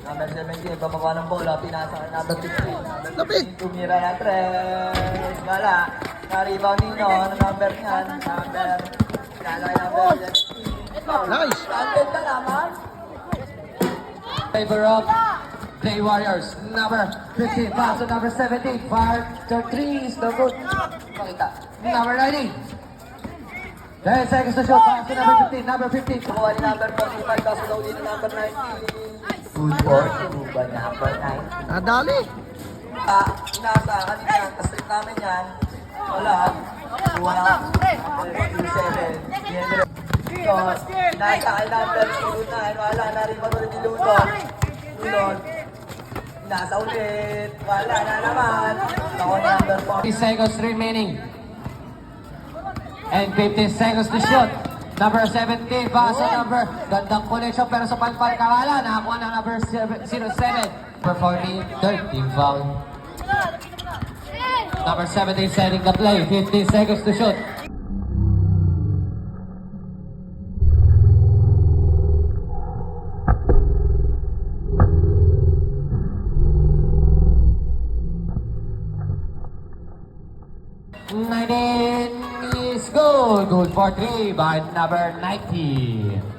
Number 17, bababa ng bola, pinasa ka number 15. Lapit. Tumira na tres. Wala. Na-rebound nino. Ano number niyan? Number. Kala number 17. Nice. Number na naman. Favor of Play Warriors. Number 15, pass to number 17. Fire to 3 is no good. Pakita. Number 19. 10 seconds to shoot. Pass to number 15. Number 15. Kukuha ni number 45. Kaso daw din na number 19. Good for two ba number 19? Nadali. Inasa kanina. Kastrip namin yan. Wala. Kuha na. Number 27. So, nasa kay number 29. Wala. Naripan ulit ni Ludon. Ludon. Nasa ulit. Wala na naman. Ako number 50 seconds remaining. And 15 seconds to shoot. Number 17, pass to number. Gandang connection pero sa palpal kawala. Nakakuha ng number 07. Performing third team foul. Number 17 setting the play. 15 seconds to shoot. Is good. Good for 3 by number 90.